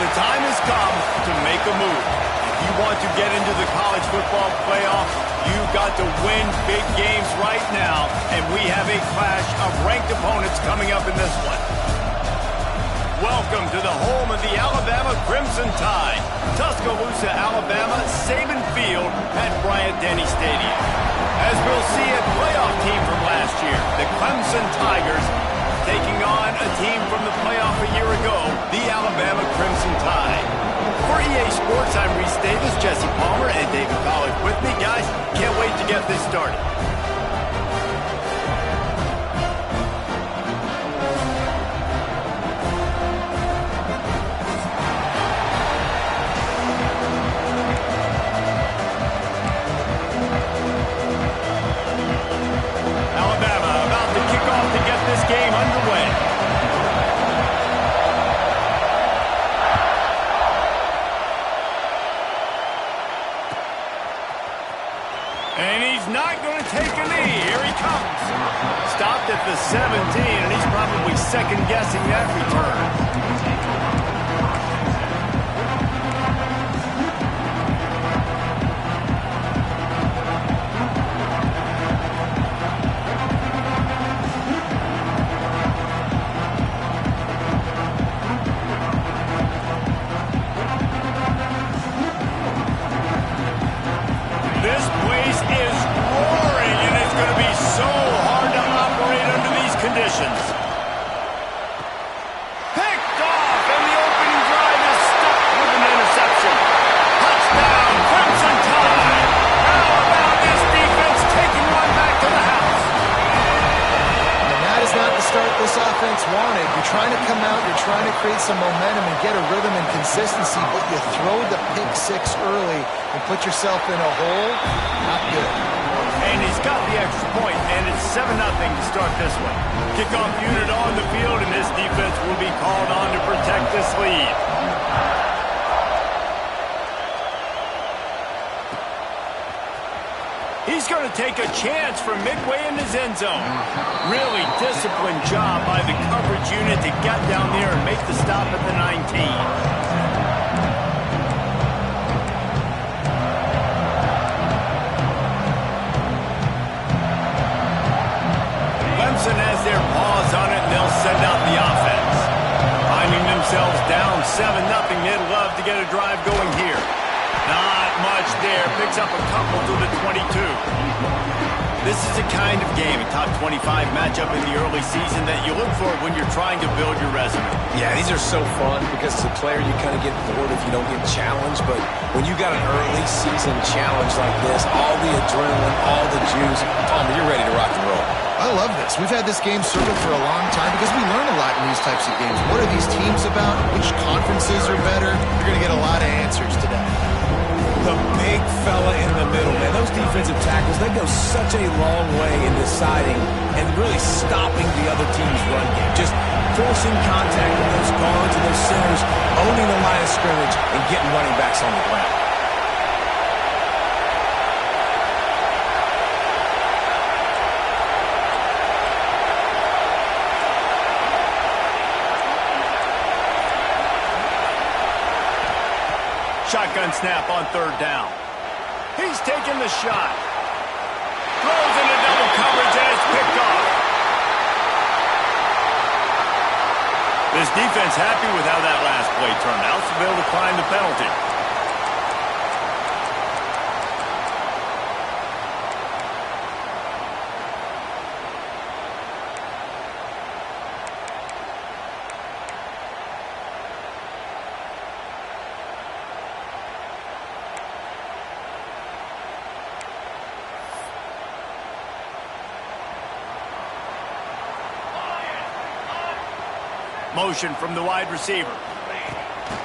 The time has come to make a move. If you want to get into the college football playoff, you've got to win big games right now, and we have a clash of ranked opponents coming up in this one. Welcome to the home of the Alabama Crimson Tide, Tuscaloosa, Alabama, Saban Field at Bryant-Denny Stadium. As we'll see, a playoff team from last year, the Clemson Tigers, taking on a team from the playoff a year ago, the Alabama Crimson Tide. For EA Sports, I'm Reese Davis, Jesse Palmer, and David College with me. Guys, can't wait to get this started. This game underway. And he's not going to take a knee. Here he comes. Stopped at the 17, and he's probably second-guessing that return. This place is roaring, and it's going to be so hard to operate under these conditions. Picked off, and the opening drive is stopped with an interception. Touchdown, Crimson Tide. How about this defense taking one back to the house? And that is not the start this offense wanted. You're trying to come out, you're trying to create some momentum and get a rhythm and consistency, but you throw the pick six early and put yourself in a hole. Not good. And he's got the extra point, and it's 7-0 to start this one. Kickoff unit on the field, and this defense will be called on to protect this lead. He's going to take a chance from midway in his end zone. Really disciplined job by the coverage unit to get down there and make the stop at the 19. Clemson has their paws on it, and they'll send out the offense. Finding themselves down 7-0, they'd love to get a drive going here. Not much there. Picks up a couple to the 22. This is the kind of game, a top 25 matchup in the early season that you look for when you're trying to build your resume. Yeah, these are so fun because as a player you kind of get bored if you don't get challenged, but when you got an early season challenge like this, all the adrenaline, all the juice, Palmer, you're ready to rock and roll. I love this. We've had this game circled for a long time because we learn a lot in these types of games. What are these teams about? Which conferences are better? You're going to get a lot of answers today. The big fella in the middle, man. Those defensive tackles, they go such a long way in deciding and really stopping the other team's run game. Just forcing contact with those guards and those centers, owning the line of scrimmage, and getting running backs on the ground. Shotgun snap on third down. He's taking the shot. Throws into double coverage, and it's picked off. This defense happy with how that last play turned out, so they'll decline the penalty. Motion from the wide receiver.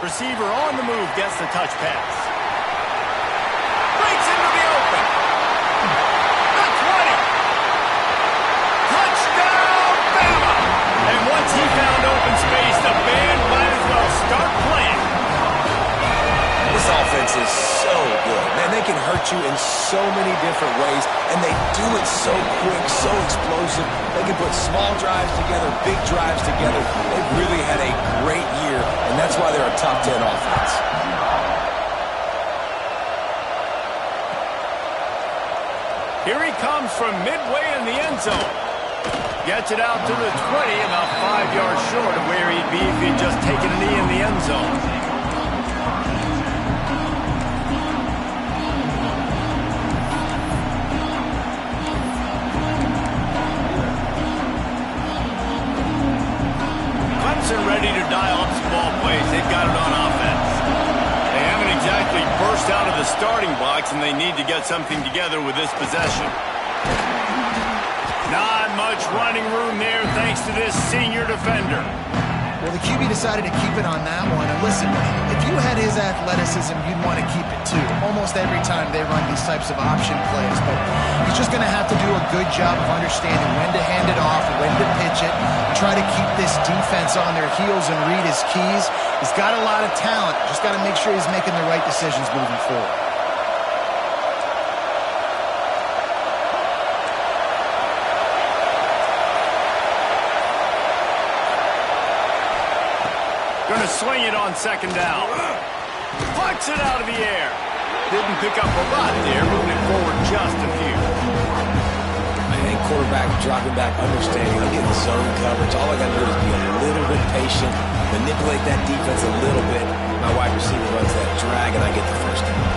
Receiver on the move, gets the touch pass. Breaks into the open. The 20. Touchdown, Bama! And once he found open space, the band might as well start playing. This offense is so good. Man, they can hurt you in so many different ways, and they do it It's so quick, so explosive. They can put small drives together, big drives together. They've really had a great year, and that's why they're a top 10 offense. Here he comes from midway in the end zone. Gets it out to the 20, about 5 yards short of where he'd be if he'd just taken a knee in the end zone. Clemson ready to dial up some ball plays. They've got it on offense. They haven't exactly burst out of the starting blocks, and they need to get something together with this possession. Not much running room there thanks to this senior defender. Well, the QB decided to keep it on that one. And listen, if you had his athleticism, you'd want to keep it too. Almost every time they run these types of option plays. But he's just going to have to do a good job of understanding when to hand it off, when to pitch it, and try to keep this defense on their heels and read his keys. He's got a lot of talent. Just got to make sure he's making the right decisions moving forward. Going to swing it on second down. Flicks it out of the air. Didn't pick up a lot there, moving it forward just a few. I think quarterback dropping back, understanding, I'm getting zone coverage. All I got to do is be a little bit patient, manipulate that defense a little bit. My wide receiver runs that drag, and I get the first down.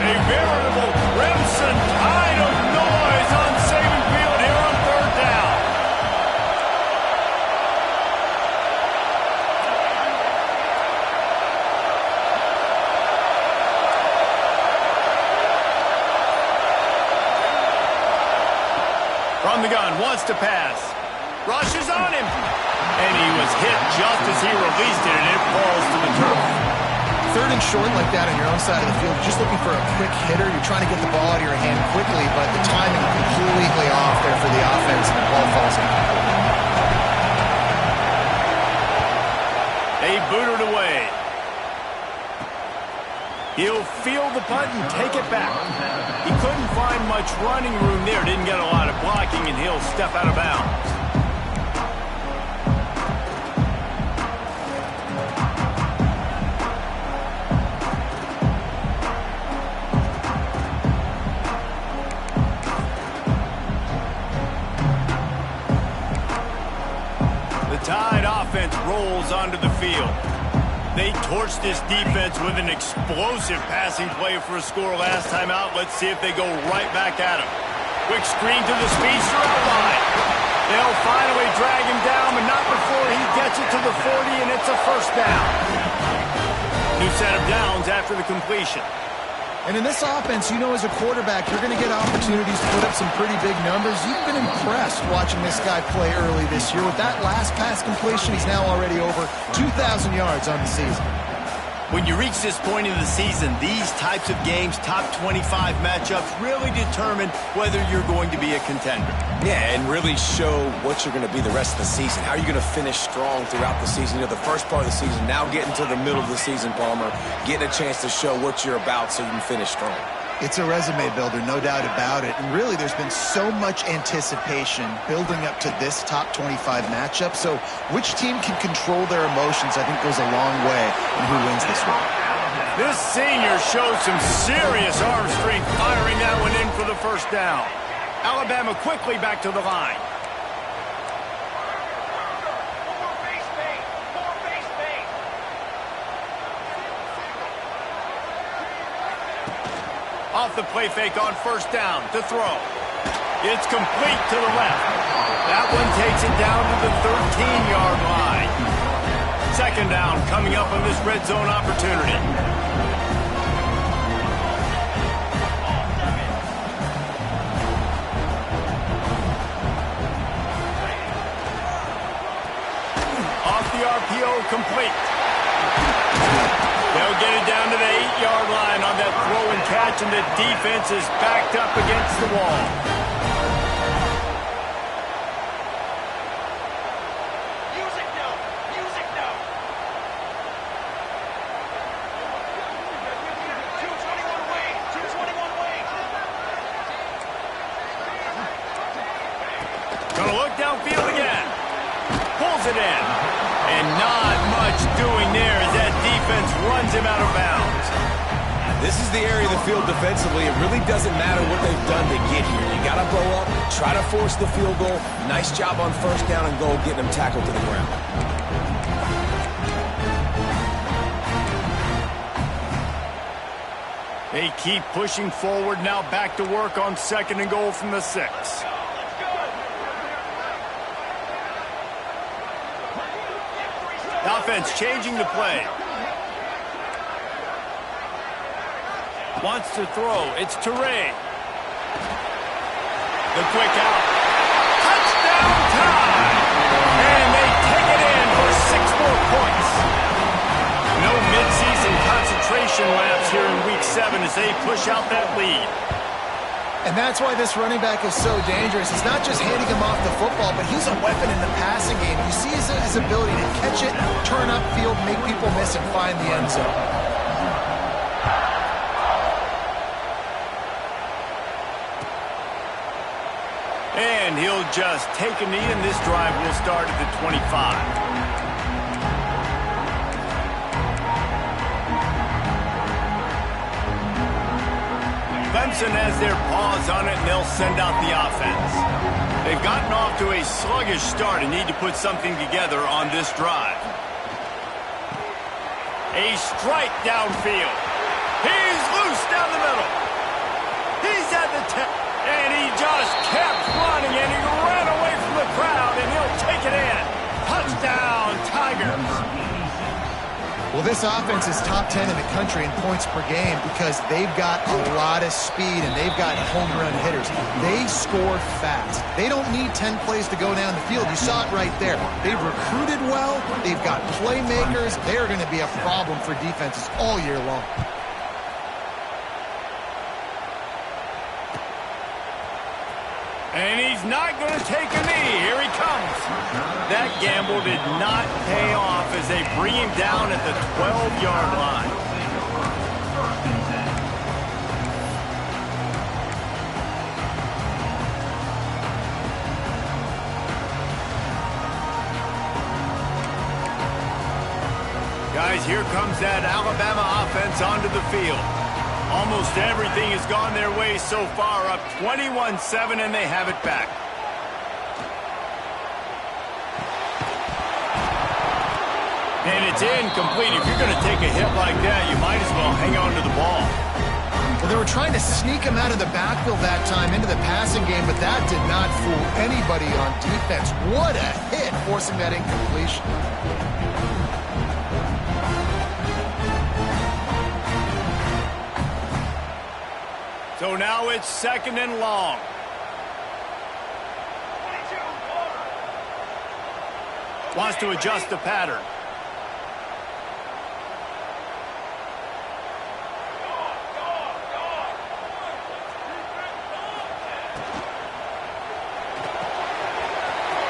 A veritable Clemson tide of noise on Saban Field here on third down. From the gun, wants to pass. Rushes on him. And he was hit just as he released it, and it falls to the turf. Third and short like that on your own side of the field, just looking for a quick hitter. You're trying to get the ball out of your hand quickly, but the timing completely off there for the offense, and the ball falls in. They boot it away. He'll field the punt and take it back. He couldn't find much running room there. Didn't get a lot of blocking, and he'll step out of bounds. The Tide offense rolls onto the field. They torched this defense with an explosive passing play for a score last time out. Let's see if they go right back at him. Quick screen to the speedster outline. They'll finally drag him down, but not before he gets it to the 40, and it's a first down. New set of downs after the completion. And in this offense, you know, as a quarterback, you're going to get opportunities to put up some pretty big numbers. You've been impressed watching this guy play early this year. With that last pass completion, he's now already over 2,000 yards on the season. When you reach this point in the season, these types of games, top 25 matchups, really determine whether you're going to be a contender. Yeah, and really show what you're going to be the rest of the season. How are you going to finish strong throughout the season? You know, the first part of the season, now getting to the middle of the season, Palmer, getting a chance to show what you're about so you can finish strong. It's a resume builder, no doubt about it. And really, there's been so much anticipation building up to this top 25 matchup. So which team can control their emotions, I think, goes a long way in who wins this one. This senior shows some serious arm strength, firing that one in for the first down. Alabama quickly back to the line. Off the play fake on first down to throw. It's complete to the left. That one takes it down to the 13-yard line. Second down coming up on this red zone opportunity. Off the RPO, complete. They'll get it down to the 8-yard line on that throw and catch, and the defense is backed up against the wall. Music note! Music note! 221 away! 221 away! Gonna look downfield again. Pulls it in. And not much doing there as that defense runs him out of bounds. This is the area of the field defensively. It really doesn't matter what they've done to get here. You got to blow up, try to force the field goal. Nice job on first down and goal, getting them tackled to the ground. They keep pushing forward, now back to work on 2nd and goal from the 6. Offense changing the play. Wants to throw. It's Toure. The quick out. Touchdown time! And they take it in for 6 more points. No midseason concentration laps here in Week 7 as they push out that lead. And that's why this running back is so dangerous. It's not just handing him off the football, but he's a weapon in the passing game. You see his ability to catch it, turn upfield, make people miss, and find the end zone. And he'll just take a knee, and this drive will start at the 25. Clemson has their paws on it, and they'll send out the offense. They've gotten off to a sluggish start and need to put something together on this drive. A strike downfield. He's loose down the middle. He's at the 10, and he just kept running, and he ran away from the crowd, and he'll take it in. Touchdown, Tigers. Well, this offense is top 10 in the country in points per game because they've got a lot of speed and they've got home run hitters. They score fast. They don't need 10 plays to go down the field. You saw it right there. They've recruited well. They've got playmakers. They're going to be a problem for defenses all year long. And he's not going to take a knee. Here he comes. That gamble did not pay off as they bring him down at the 12-yard line. Guys, here comes that Alabama offense onto the field. Almost everything has gone their way so far, up 21-7, and they have it back. And it's incomplete. If you're going to take a hit like that, you might as well hang on to the ball. Well, they were trying to sneak him out of the backfield that time into the passing game, but that did not fool anybody on defense. What a hit, forcing that incompletion. So now it's 2nd and long. Wants to adjust the pattern.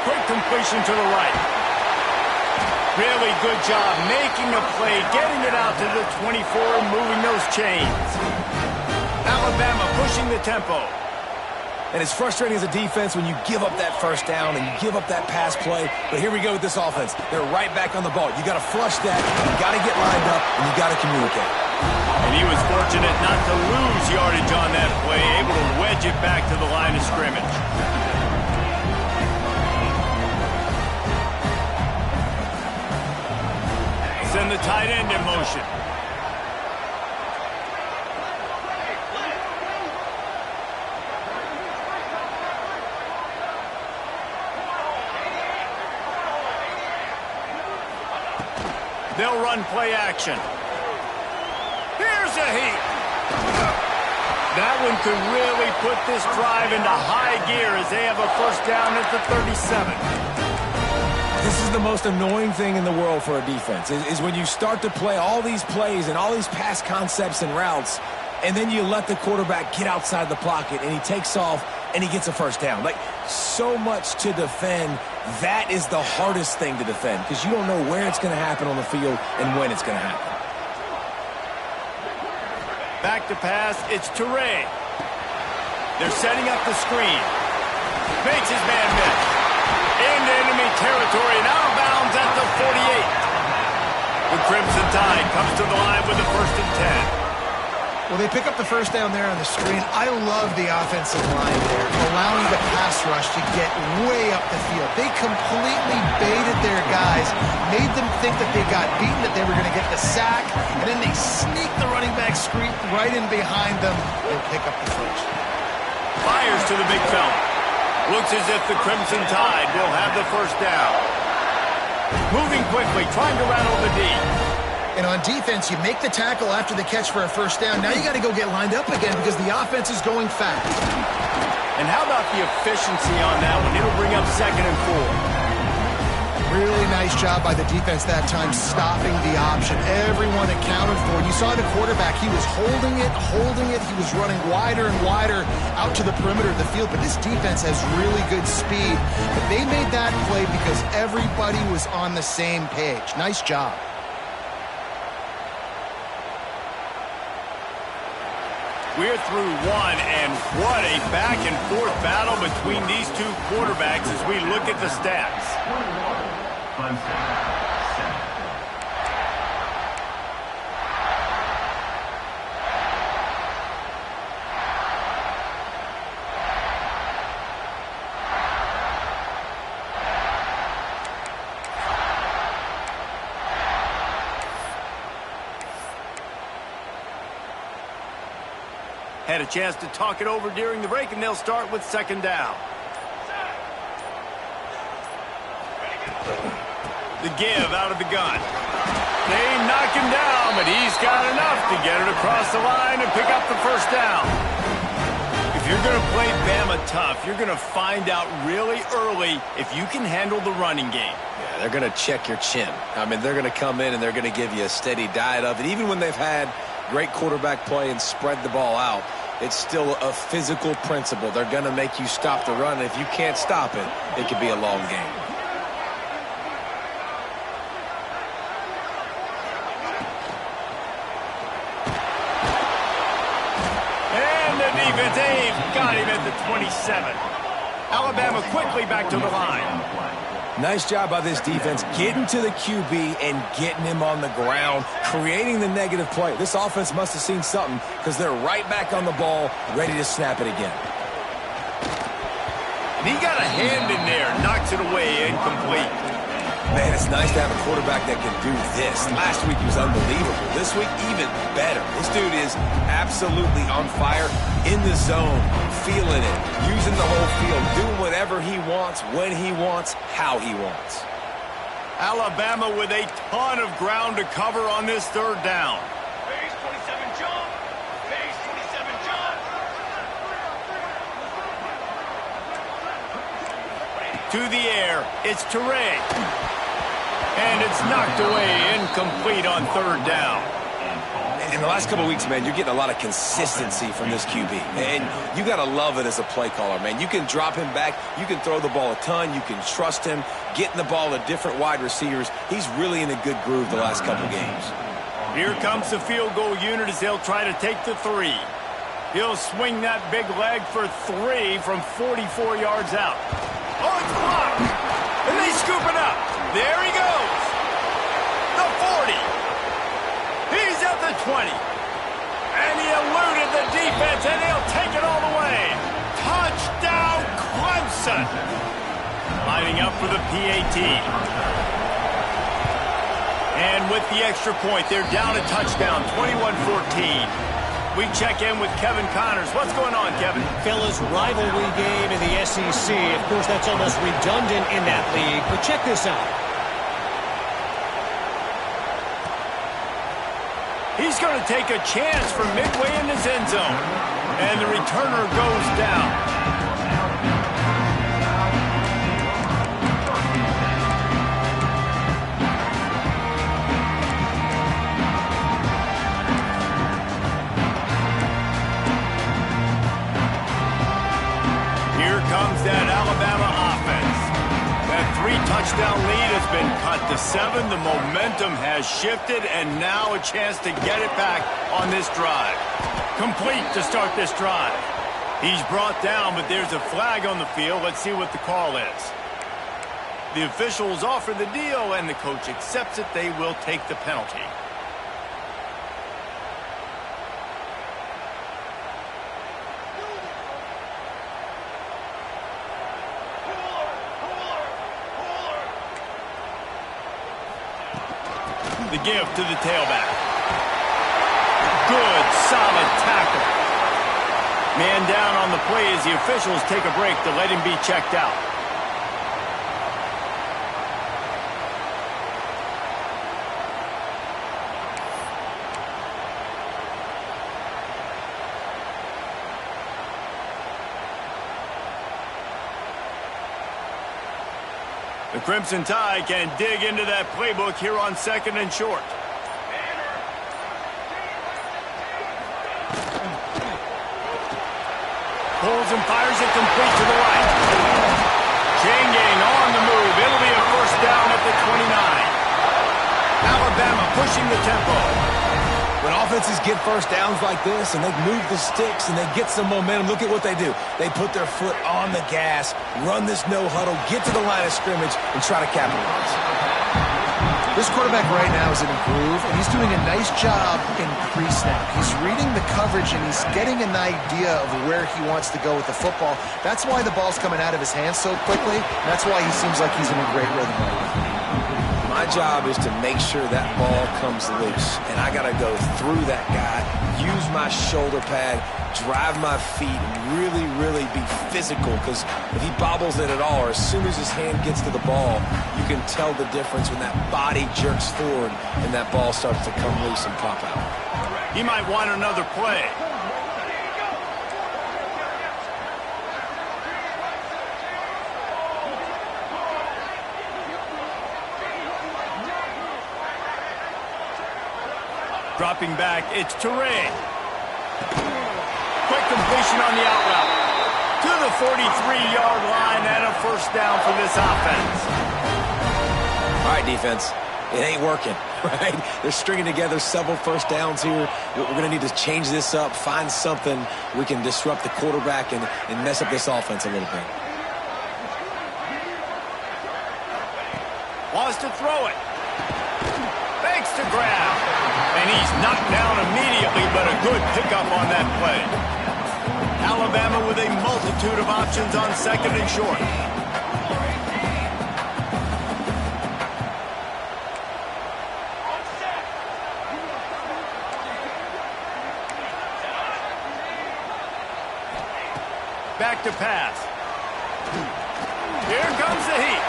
Quick completion to the right. Really good job making a play, getting it out to the 24 and moving those chains. Alabama pushing the tempo. And it's frustrating as a defense when you give up that first down and you give up that pass play. But here we go with this offense. They're right back on the ball. You got to flush that. You got to get lined up, and you got to communicate. And he was fortunate not to lose yardage on that play, able to wedge it back to the line of scrimmage. Send the tight end in motion. They'll run play action. Here's a heat. That one could really put this drive into high gear as they have a first down at the 37. This is the most annoying thing in the world for a defense, is when you start to play all these plays and all these pass concepts and routes, and then you let the quarterback get outside the pocket, and he takes off, and he gets a first down. Like, so much to defend. That is the hardest thing to defend because you don't know where it's going to happen on the field and when it's going to happen. Back to pass. It's Toure. They're setting up the screen. Makes his man miss. territory and out of bounds at the 48. The Crimson Tide comes to the line with the 1st and 10. Well, they pick up the first down there on the screen. I love the offensive line there, allowing the pass rush to get way up the field. They completely baited their guys, made them think that they got beaten, that they were going to get the sack, and then they sneak the running back screen right in behind them and pick up the first. Fires to the big fella. Looks as if the Crimson Tide will have the first down. Moving quickly, trying to rattle the D. And on defense, you make the tackle after the catch for a first down. Now you got to go get lined up again because the offense is going fast. And how about the efficiency on that one? It'll bring up 2nd and 4. Really nice job by the defense that time, stopping the option. Everyone accounted for. You saw the quarterback. He was holding it. He was running wider and wider out to the perimeter of the field. But this defense has really good speed. But they made that play because everybody was on the same page. Nice job. We're through one, and what a back-and-forth battle between these two quarterbacks as we look at the stats. Had a chance to talk it over during the break, and they'll start with 2nd down. The give out of the gun. They knock him down, but he's got enough to get it across the line and pick up the first down. If you're going to play Bama tough, you're going to find out really early if you can handle the running game. Yeah, they're going to check your chin. I mean, they're going to come in and they're going to give you a steady diet of it. Even when they've had great quarterback play and spread the ball out, it's still a physical principle. They're going to make you stop the run. And if you can't stop it, it could be a long game. And the defense aimed, got him at the 27. Alabama quickly back to the line. Nice job by this defense getting to the QB and getting him on the ground, creating the negative play. This offense must have seen something because they're right back on the ball, ready to snap it again. And he got a hand in there, knocks it away, incomplete. Man, it's nice to have a quarterback that can do this. Last week he was unbelievable. This week, even better. This dude is absolutely on fire, in the zone, feeling it, using the whole field, doing whatever he wants, when he wants, how he wants. Alabama with a ton of ground to cover on this 3rd down. Phase 27 jump. Phase 27 jump. To the air, it's Teray. And it's knocked away, incomplete on 3rd down. In the last couple of weeks, man, you're getting a lot of consistency from this QB. And you got to love it as a play caller, man. You can drop him back. You can throw the ball a ton. You can trust him, getting the ball to different wide receivers. He's really in a good groove the last couple of games. Here comes the field goal unit as they'll try to take the 3. He'll swing that big leg for 3 from 44 yards out. Oh, it's blocked. And they scoop it up. There he goes. The 40. He's at the 20. And he eluded the defense, and he'll take it all the way. Touchdown, Clemson. Lining up for the PAT. And with the extra point, they're down a touchdown, 21-14. We check in with Kevin Connors. What's going on, Kevin? Fellas, rivalry game in the SEC. Of course, that's almost redundant in that league. But check this out. He's going to take a chance from midway in his end zone. And the returner goes down. Here comes that Alabama offense. That 3-touchdown lead has been cut to 7. The momentum has shifted, and now a chance to get it back on this drive. Complete to start this drive. He's brought down, but there's a flag on the field. Let's see what the call is. The officials offer the deal, and the coach accepts it. They will take the penalty. The give to the tailback. Good, solid tackle. Man down on the play as the officials take a break to let him be checked out. The Crimson Tide can dig into that playbook here on 2nd and short. Pulls and fires it complete to the right. Chain gang on the move. It'll be a first down at the 29. Alabama pushing the tempo. When offenses get first downs like this and they move the sticks and they get some momentum, look at what they do. They put their foot on the gas, run this no huddle, get to the line of scrimmage, and try to capitalize. This quarterback right now is in a groove, and he's doing a nice job in pre-snap. He's reading the coverage, and he's getting an idea of where he wants to go with the football. That's why the ball's coming out of his hands so quickly. That's why he seems like he's in a great rhythm right now. My job is to make sure that ball comes loose, and I got to go through that guy, use my shoulder pad, drive my feet, and really, really be physical, because if he bobbles it at all, or as soon as his hand gets to the ball, you can tell the difference when that body jerks forward and that ball starts to come loose and pop out. He might want another play. Dropping back, it's Turay. Quick completion on the out route. To the 43-yard line and a first down for this offense. All right, defense. It ain't working, right? They're stringing together several first downs here. We're going to need to change this up, find something we can disrupt the quarterback and mess up this offense a little bit. Wants to throw it. Fakes to grab. And he's knocked down immediately, but a good pickup on that play. Alabama with a multitude of options on 2nd and short. Back to pass. Here comes the heat.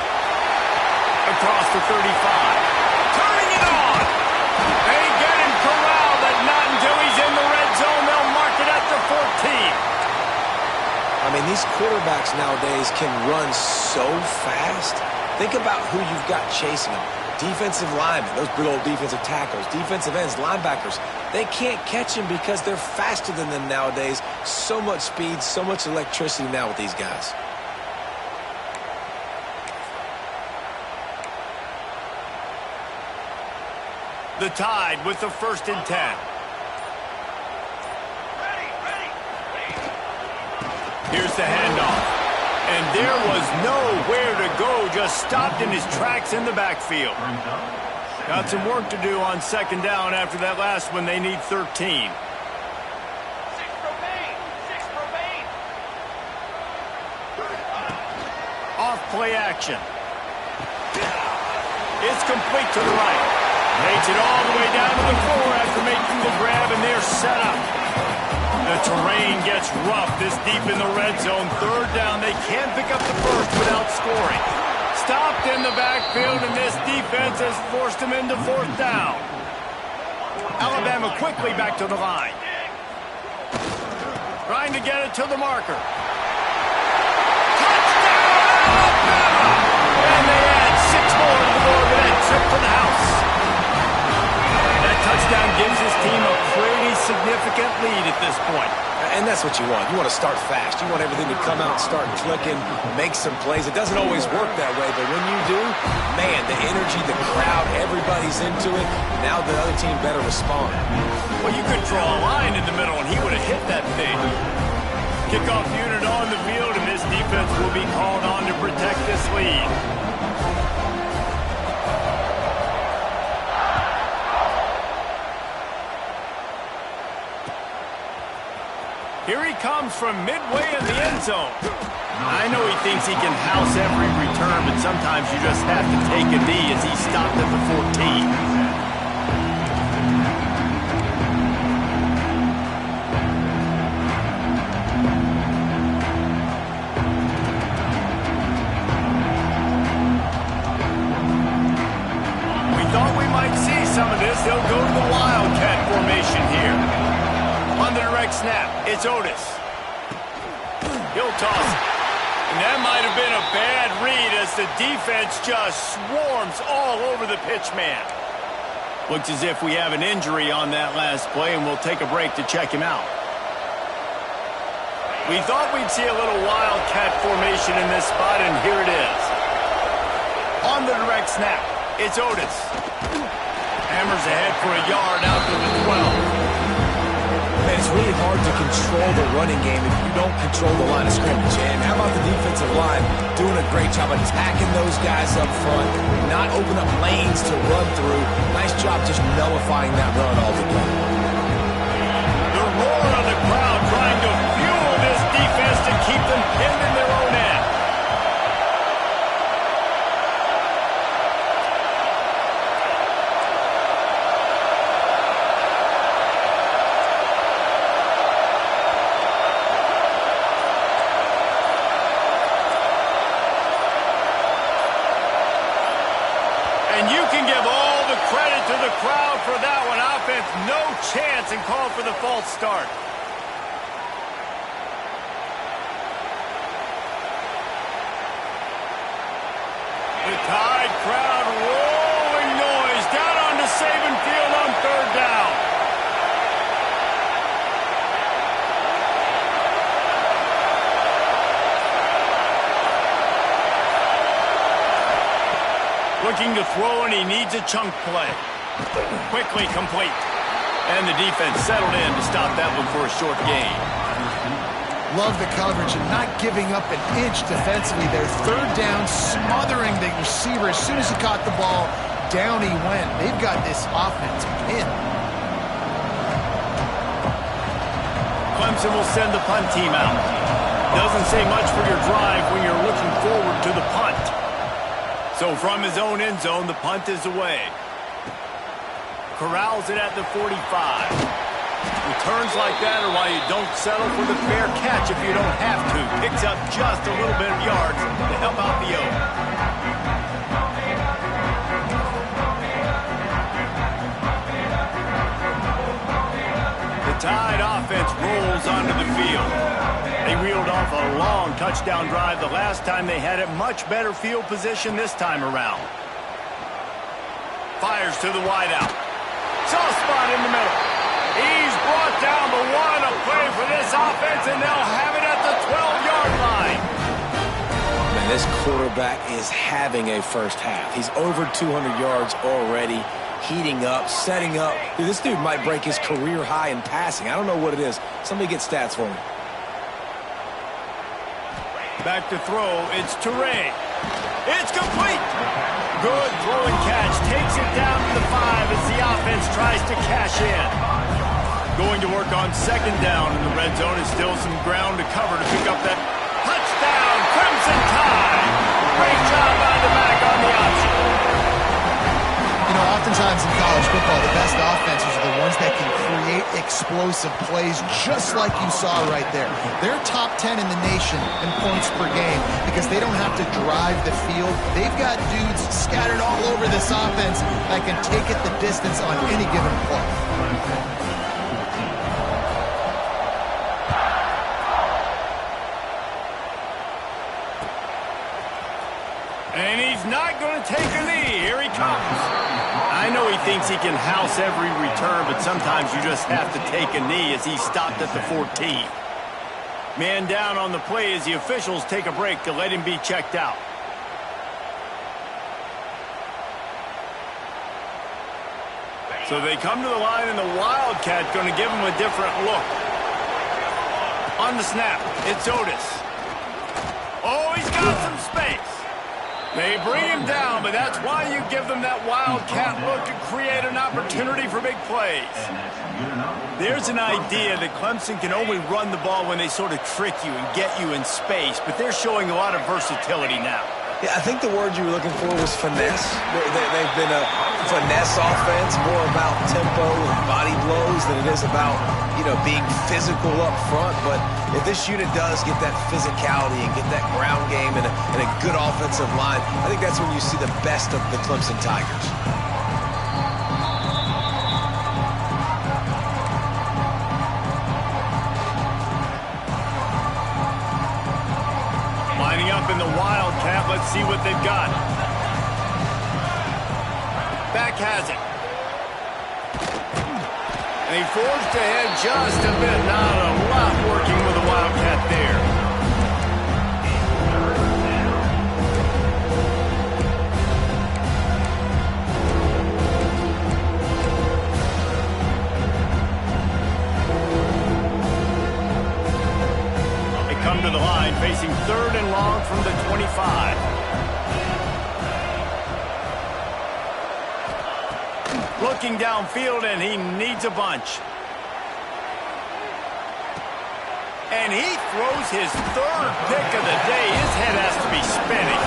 Across the 35. Turning it on. They get him corralled, but not until he's in the red zone. They'll mark it at the 14. I mean, these quarterbacks nowadays can run so fast. Think about who you've got chasing them. Defensive linemen, those big old defensive tackles, defensive ends, linebackers. They can't catch him because they're faster than them nowadays. So much speed, so much electricity now with these guys. The Tide with the 1st and 10. Here's the handoff. And there was nowhere to go, just stopped in his tracks in the backfield. Got some work to do on 2nd down after that last one. They need 13. 6 remain. 6 remain. Off play action. It's complete to the right. Makes it all the way down to the floor after making the grab, and they're set up. The terrain gets rough this deep in the red zone. 3rd down. They can't pick up the first without scoring. Stopped in the backfield, and this defense has forced them into 4th down. Alabama quickly back to the line. Trying to get it to the marker. Touchdown, Alabama! And they add 6 more to the board with that trip for the house. That touchdown gives his team a pretty significant lead at this point. And that's what you want. You want to start fast. You want everything to come out and start clicking, make some plays. It doesn't always work that way, but when you do, man, the energy, the crowd, everybody's into it. Now the other team better respond. Well, you could draw a line in the middle, and he would have hit that thing. Kickoff unit on the field, and this defense will be called on to protect this lead. Here he comes from midway in the end zone. I know he thinks he can house every return, but sometimes you just have to take a knee as he stopped at the 14. Some of this, they'll go to the Wildcat formation here. On the direct snap, it's Otis. He'll toss it. And that might have been a bad read as the defense just swarms all over the pitch man. Looks as if we have an injury on that last play, and we'll take a break to check him out. We thought we'd see a little Wildcat formation in this spot, and here it is. On the direct snap, it's Otis. Hammers ahead for a yard out to the 12. Man, it's really hard to control the running game if you don't control the line of scrimmage. And how about the defensive line doing a great job attacking those guys up front, not open up lanes to run through. Nice job just nullifying that run altogether. The roar of the crowd trying to fuel this defense to keep them pinned in their own end. Crowd for that one. Offense, no chance, and call for the false start. The Tide crowd rolling noise down onto Saban Field on third down. Looking to throw, and he needs a chunk play. Quickly complete. And the defense settled in to stop that one for a short gain. Love the coverage and not giving up an inch defensively there. Third down, smothering the receiver. As soon as he caught the ball, down he went. They've got this offense pinned. Clemson will send the punt team out. Doesn't say much for your drive when you're looking forward to the punt. So from his own end zone, the punt is away. Corrals it at the 45. Returns like that are why you don't settle for the fair catch if you don't have to. Picks up just a little bit of yards to help out the Oak. The Tide offense rolls onto the field. They reeled off a long touchdown drive the last time they had it. Much better field position this time around. Fires to the wideout. Soft spot in the middle. He's brought down, but what a play for this offense, and they'll have it at the 12-yard line. Man, this quarterback is having a first half. He's over 200 yards already, heating up, setting up. Dude, this dude might break his career high in passing. I don't know what it is. Somebody get stats for me. Back to throw. It's Toure. It's complete. Good throw and catch. Takes it down to the 5 as the offense tries to cash in. Going to work on second down in the red zone. Is still some ground to cover to pick up that touchdown. Clemson Tide. Great job by the back on the option. You know, oftentimes in college football, the best offenses are the ones that can create explosive plays just like you saw right there. They're top 10 in the nation in points per game because they don't have to drive the field. They've got dudes scattered all over this offense that can take it the distance on any given play. And he's not going to take a knee. Here he comes. I know he thinks he can house every return, but sometimes you just have to take a knee as he stopped at the 14. Man down on the play as the officials take a break to let him be checked out. So they come to the line, and the Wildcat going to give him a different look. On the snap, it's Otis. Oh, he's got some space. They bring him down, but that's why you give them that wildcat look to create an opportunity for big plays. There's an idea that Clemson can only run the ball when they sort of trick you and get you in space, but they're showing a lot of versatility now. Yeah, I think the word you were looking for was finesse. They've been a finesse offense, more about tempo and body blows than it is about, being physical up front. But if this unit does get that physicality and get that ground game and a good offensive line, I think that's when you see the best of the Clemson Tigers. Lining up in the wildcat, let's see what they've got. Back has it. And he forged ahead just a bit. Not a lot working with the wildcat there. They come to the line facing 3rd and long from the 25. Looking downfield, and he needs a bunch. And he throws his 3rd pick of the day. His head has to be spinning.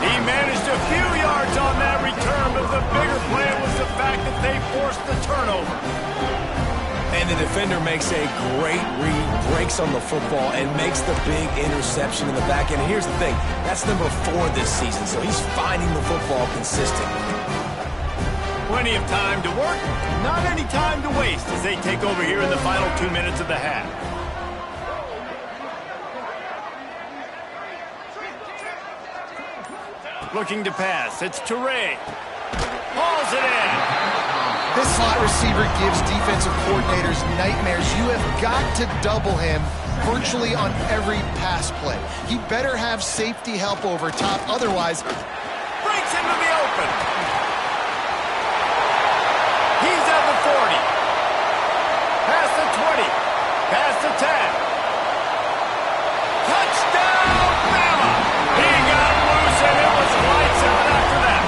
He managed a few yards on that return, but the bigger play was the fact that they forced the turnover. And the defender makes a great read, breaks on the football, and makes the big interception in the back end. And here's the thing, that's number 4 this season, so he's finding the football consistently. Plenty of time to work, not any time to waste as they take over here in the final 2 minutes of the half. Looking to pass, it's Teray. Hauls it in. This slot receiver gives defensive coordinators nightmares. You have got to double him virtually on every pass play. He better have safety help over top, otherwise Breaks into the open. He's at the 40. Past the 20. Past the 10. Touchdown, Bama! He got loose, and it was lights out after that.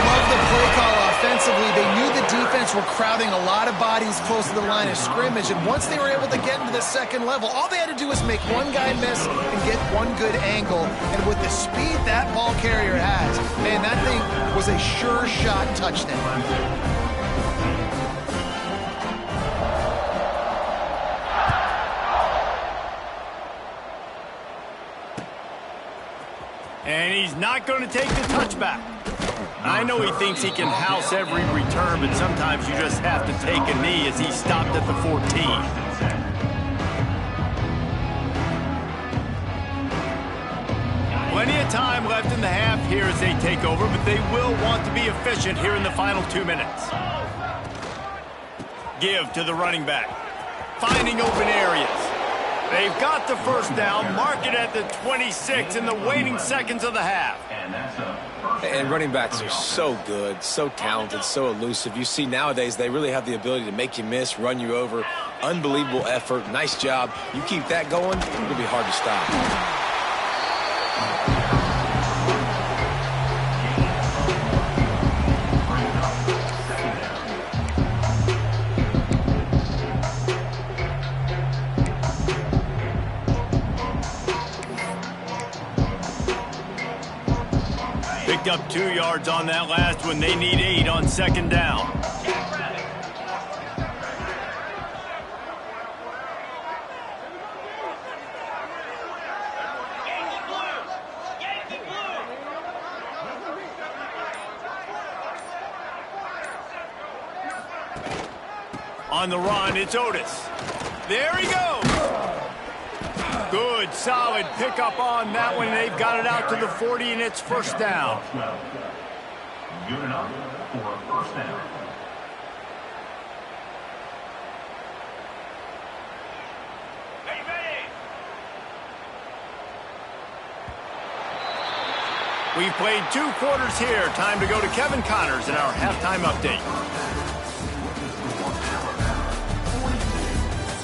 love the play call offensively. They knew the defense were crowding a lot of bodies close to the line of scrimmage, and once they were able to get into the second level, all they had to do was make one guy miss and get one good angle. And with the speed that ball carrier has, man, that thing was a sure shot touchdown. And he's not going to take the touchback. I know he thinks he can house every return, but sometimes you just have to take a knee as he stopped at the 14. Plenty of time left in the half here as they take over, but they will want to be efficient here in the final 2 minutes. Give to the running back. Finding open areas. They've got the first down, mark it at the 26 in the waning seconds of the half. And running backs are so good, so talented, so elusive. You see nowadays they really have the ability to make you miss, run you over. Unbelievable effort. Nice job. You keep that going, it'll be hard to stop. Picked up 2 yards on that last one. They need 8 on second down. On the run, it's Otis. There he goes. Good, solid pickup on that one. They've got it out to the 40, and it's first down. Good enough for a first down. We've played 2 quarters here. Time to go to Kevin Connors in our halftime update.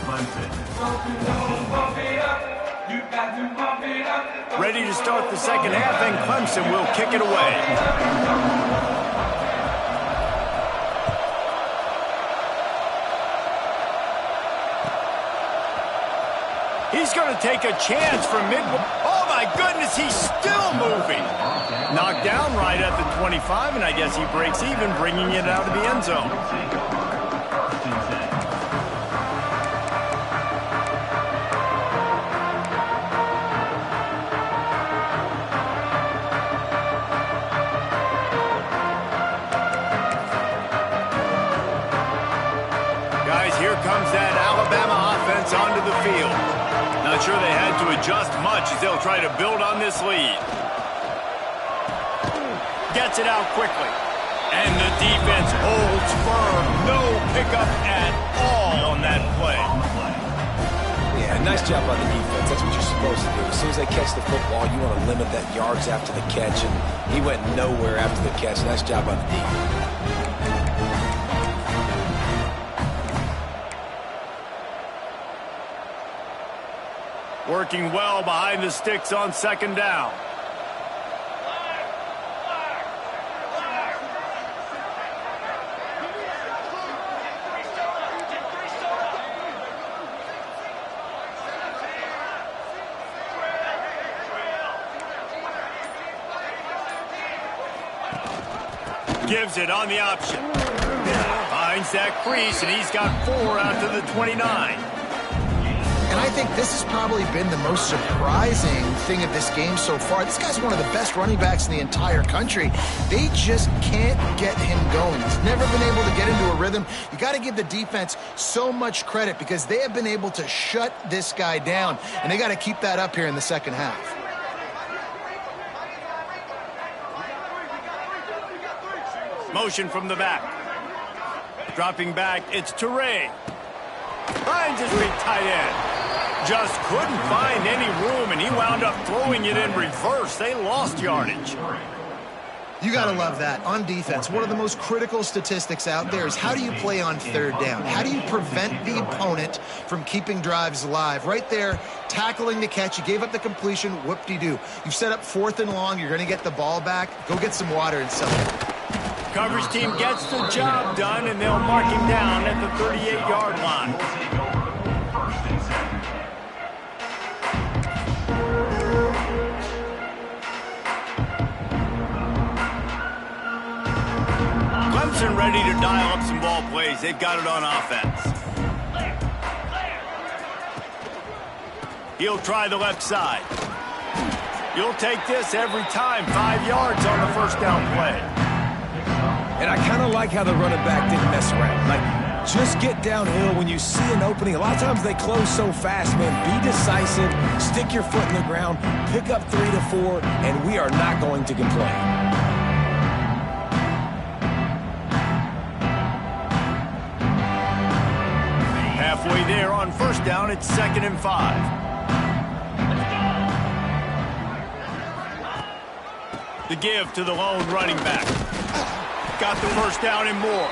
Clemson. Pump it up, you got to pump it up. Ready to start the second half, and Clemson will kick it away. He's going to take a chance from mid. Oh, my goodness, he's still moving. Knocked down right at the 25, and I guess he breaks even, bringing it out of the end zone. Guys, here comes that Alabama offense onto the field. Not sure they had to adjust much as they'll try to build on this lead. Gets it out quickly. And the defense holds firm. No pickup at all on that play. Yeah, nice job on the defense. That's what you're supposed to do. As soon as they catch the football, you want to limit that yards after the catch, and he went nowhere after the catch. Nice job on the defense. Working well behind the sticks on second down. Gives it on the option. Finds that crease, and he's got 4 out to the 29. And I think this has probably been the most surprising thing of this game so far. This guy's one of the best running backs in the entire country. They just can't get him going. He's never been able to get into a rhythm. You got to give the defense so much credit because they have been able to shut this guy down, and they got to keep that up here in the second half. Motion from the back. Dropping back, it's Toure. Finds his big tight end. Just couldn't find any room, and he wound up throwing it in reverse. They lost yardage. You got to love that. On defense, one of the most critical statistics out there is how do you play on third down? How do you prevent the opponent from keeping drives alive? Right there, tackling the catch. You gave up the completion. Whoop-de-doo. You've set up 4th and long. You're going to get the ball back. Go get some water and celebrate. Coverage team gets the job done, and they'll mark him down at the 38-yard line. Clemson ready to dial up some ball plays. They've got it on offense. He'll try the left side. You'll take this every time. 5 yards on the first down play. And I kind of like how the running back didn't mess around. Like, just get downhill when you see an opening. A lot of times they close so fast, man. Be decisive, stick your foot in the ground, pick up 3 to 4, and we are not going to complain. Halfway there on first down, it's 2nd and 5. The give to the lone running back. Got the first down and more.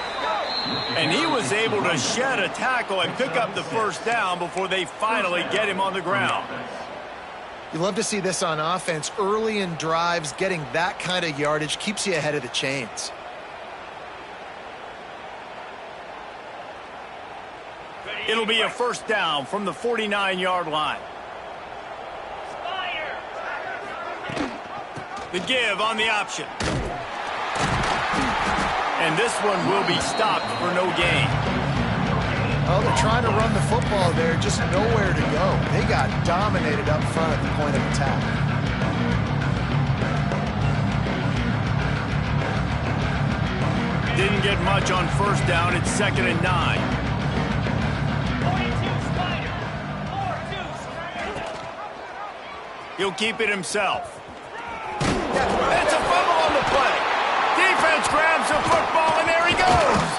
And he was able to shed a tackle and pick up the first down before they finally get him on the ground. You love to see this on offense. Early in drives, getting that kind of yardage keeps you ahead of the chains. It'll be a first down from the 49-yard line. The give on the option. And this one will be stopped for no gain. Oh, they're trying to run the football there, just nowhere to go. They got dominated up front at the point of attack. Didn't get much on first down. It's 2nd and 9. 42 Snyder. 4-2 Snyder. He'll keep it himself. It's a fumble on the play. Defense grabs the football, and there he goes.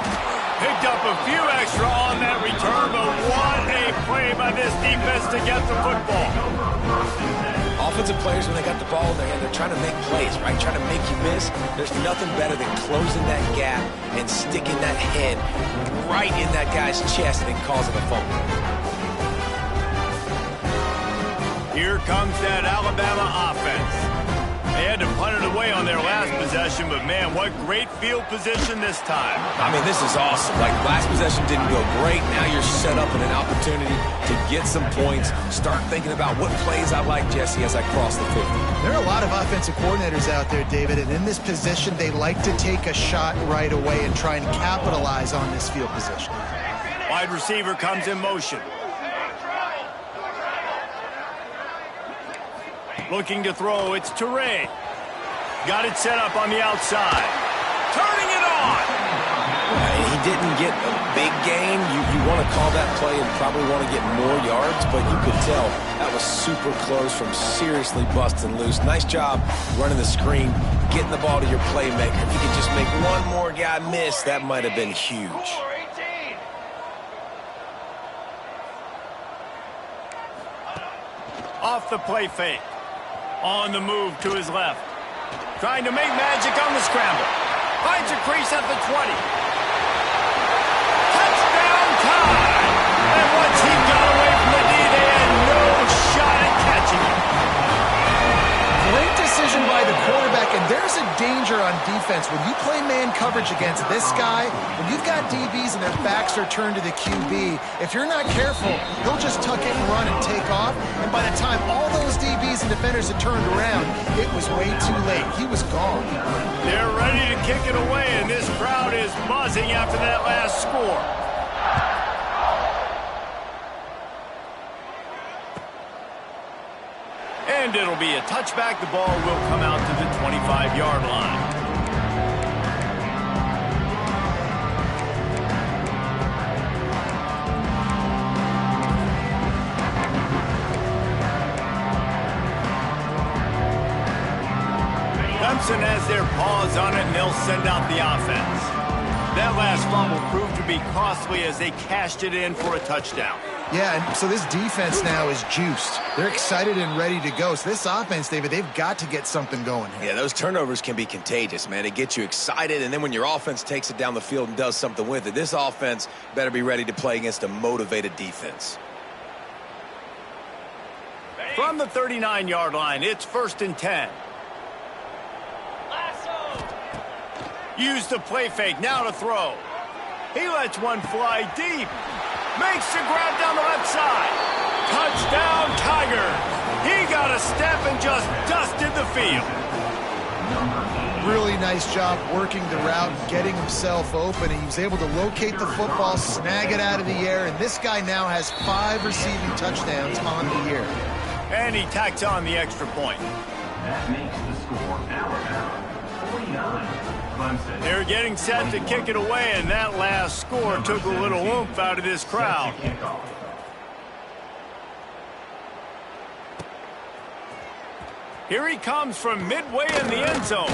Picked up a few extra on that return, but what a play by this defense to get the football. Offensive players, when they got the ball in their hand, they're trying to make plays, right? Trying to make you miss. There's nothing better than closing that gap and sticking that head right in that guy's chest and causing a fumble. Here comes that Alabama offense. They had to punt it away on their last possession, but man, what great field position this time. I mean, this is awesome. Like, last possession didn't go great. Now you're set up in an opportunity to get some points. Start thinking about what plays I like, Jesse, as I cross the 50. There are a lot of offensive coordinators out there, David, and in this position, they like to take a shot right away and try and capitalize on this field position. Wide receiver comes in motion. Looking to throw, it's Toure. Got it set up on the outside. Turning it on! He didn't get a big gain. You want to call that play and probably want to get more yards, but you could tell that was super close from seriously busting loose. Nice job running the screen, getting the ball to your playmaker. If you could just make one more guy miss, that might have been huge. Off the play fake. On the move to his left. Trying to make magic on the scramble. Finds a crease at the 20. Touchdown time! And once he got away from the D, they had no shot at catching him. Great decision by the quarterback, and there's a danger on defense. When you play man coverage against this guy, when you've got DBs and their backs are turned to the QB, if you're not careful, he'll just tuck it and run and take off, and by the time all those DBs and defenders had turned around, it was way too late. He was gone. They're ready to kick it away, and this crowd is buzzing after that last score. And it'll be a touchback. The ball will come out to the 25-yard line. Clemson has their paws on it, and they'll send out the offense. That last fumble proved to be costly as they cashed it in for a touchdown. Yeah, and so this defense now is juiced. They're excited and ready to go. So this offense, David, they've got to get something going here. Yeah, those turnovers can be contagious, man. It gets you excited, and then when your offense takes it down the field and does something with it, this offense better be ready to play against a motivated defense. From the 39-yard line, it's 1st and 10. Use the play fake, now to throw. He lets one fly deep. Makes the grab down the left side. Touchdown, Tigers. He got a step and just dusted the field. Really nice job working the route, getting himself open. He was able to locate the football, snag it out of the air, and this guy now has 5 receiving touchdowns on the year. And he tacks on the extra point. That makes the score Alabama 49. Clemson. They're getting set to kick it away, and that last score took a little oomph out of this crowd. Here he comes from midway in the end zone.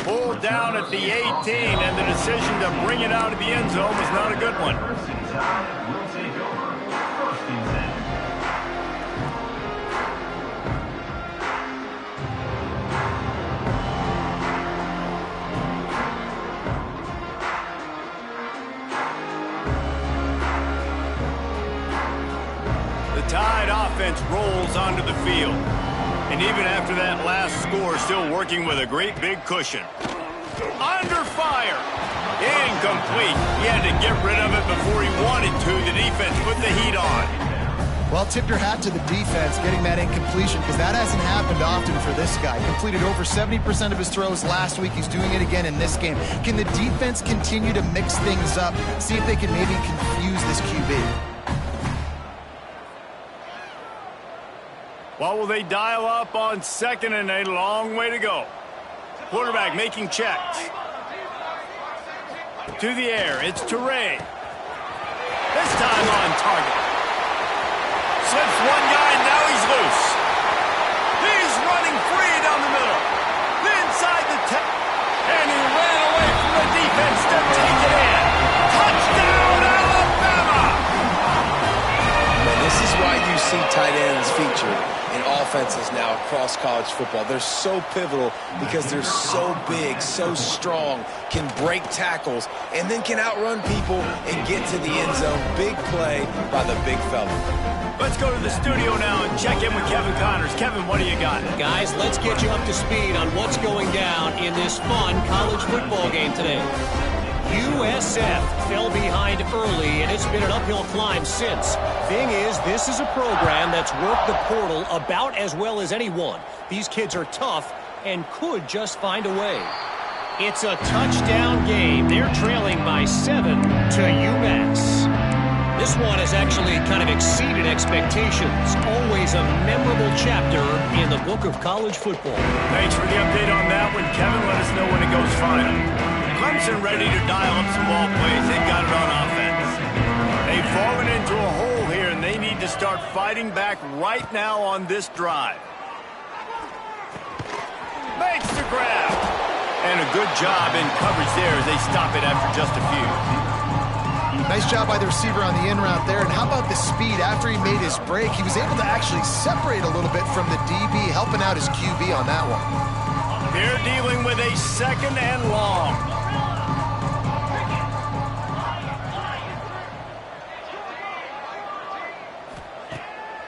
Pulled down at the 18, and the decision to bring it out of the end zone was not a good one. First and 10 will take over. 1st and 10. The Tide offense rolls onto the field. And even after that last score, still working with a great big cushion. Under fire. Incomplete. He had to get rid of it before he wanted to. The defense put the heat on. Well, tip your hat to the defense getting that incompletion, because that hasn't happened often for this guy. Completed over 70% of his throws last week. He's doing it again in this game. Can the defense continue to mix things up, see if they can maybe confuse this QB? What will they dial up on 2nd and a long way to go? Quarterback making checks. To the air, it's Toure. This time on target. Slips one guy, now he's loose. He's running free down the middle. Inside the 10. And he ran away from the defense to take it in. Touchdown, Alabama! Man, this is why you see tight ends featured in offenses now across college football. They're so pivotal because they're so big, so strong, can break tackles, and then can outrun people and get to the end zone. Big play by the big fella. Let's go to the studio now and check in with Kevin Connors. Kevin, what do you got? Guys, let's get you up to speed on what's going down in this fun college football game today. USF fell behind early, and it's been an uphill climb since. Thing is, this is a program that's worked the portal about as well as anyone. These kids are tough and could just find a way. It's a touchdown game. They're trailing by 7 to UMass. This one has actually kind of exceeded expectations. Always a memorable chapter in the book of college football. Thanks for the update on that one, Kevin. Let us know when it goes final. Clemson ready to dial up some ball plays. They've got it on offense. They've fallen into a hole here, and they need to start fighting back right now on this drive. Makes the grab. And a good job in coverage there as they stop it after just a few. Nice job by the receiver on the in route there. And how about the speed? After he made his break, he was able to actually separate a little bit from the DB, helping out his QB on that one. They're dealing with a second and long.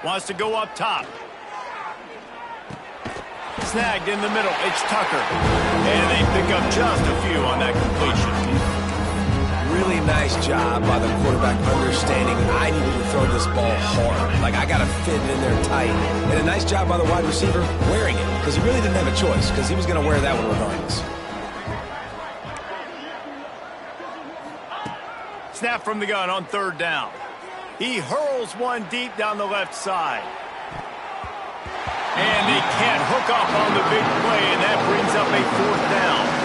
Wants to go up top. Snagged in the middle. It's Tucker. And they pick up just a few on that completion. Really nice job by the quarterback understanding I needed to throw this ball hard. Like, I got to fit it in there tight. And a nice job by the wide receiver wearing it, because he really didn't have a choice, because he was going to wear that one regardless. Snap from the gun on third down. He hurls one deep down the left side. And they can't hook up on the big play, and that brings up a fourth down.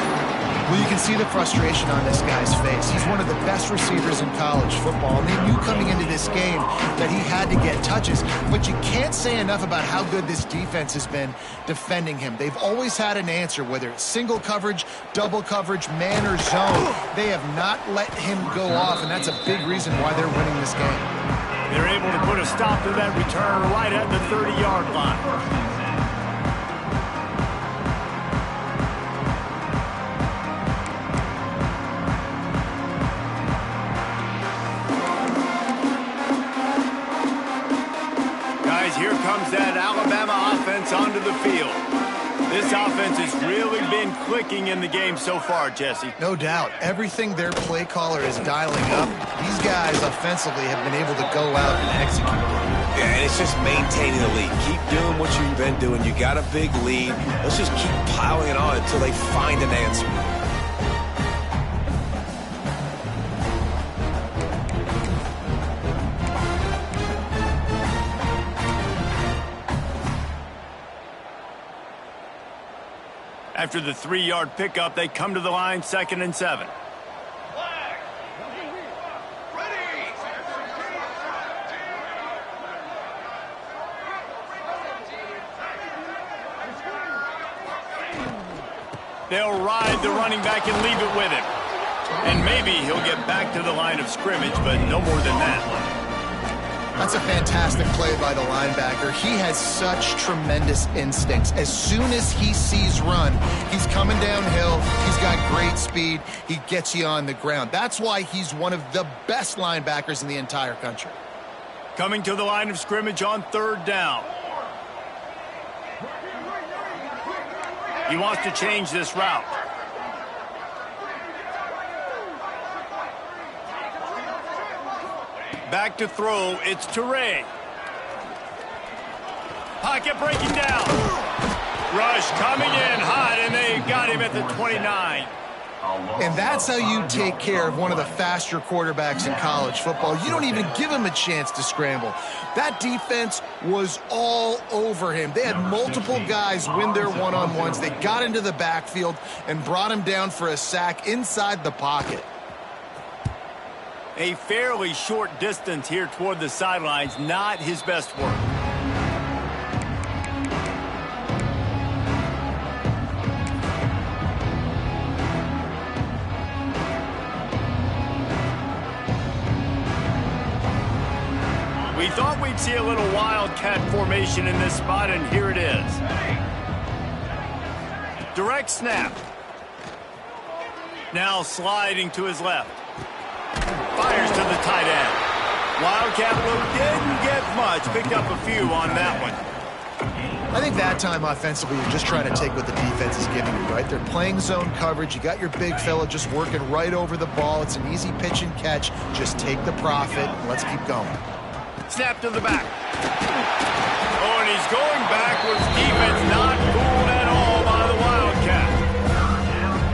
Well, you can see the frustration on this guy's face. He's one of the best receivers in college football, and they knew coming into this game that he had to get touches. But you can't say enough about how good this defense has been defending him. They've always had an answer, whether it's single coverage, double coverage, man or zone. They have not let him go off, and that's a big reason why they're winning this game. They're able to put a stop to that return right at the 30-yard line. Here comes that Alabama offense onto the field. This offense has really been clicking in the game so far, Jesse. No doubt. Everything their play caller is dialing up, these guys offensively have been able to go out and execute. Yeah, and it's just maintaining the lead. Keep doing what you've been doing. You got a big lead. Let's just keep piling it on until they find an answer. After the 3-yard pickup, they come to the line, 2nd and 7. They'll ride the running back and leave it with him. And maybe he'll get back to the line of scrimmage, but no more than that. That's a fantastic play by the linebacker. He has such tremendous instincts. As soon as he sees run, he's coming downhill. He's got great speed. He gets you on the ground. That's why he's one of the best linebackers in the entire country. Coming to the line of scrimmage on 3rd down. He wants to change this route. Back to throw, it's Toure. Pocket breaking down. Rush coming in hot, and they got him at the 29. And that's how you take care of one of the faster quarterbacks in college football. You don't even give him a chance to scramble. That defense was all over him. They had multiple guys win their one-on-ones. They got into the backfield and brought him down for a sack inside the pocket. A fairly short distance here toward the sidelines, not his best work. We thought we'd see a little wildcat formation in this spot, and here it is. Direct snap. Now sliding to his left. Fires to the tight end. Wildcat Blue didn't get much. Picked up a few on that one. I think that time offensively, you're just trying to take what the defense is giving you, right? They're playing zone coverage. You got your big fella just working right over the ball. It's an easy pitch and catch. Just take the profit. Let's keep going. Snap to the back. Oh, and he's going backwards. Defense not fooled at all by the Wildcat.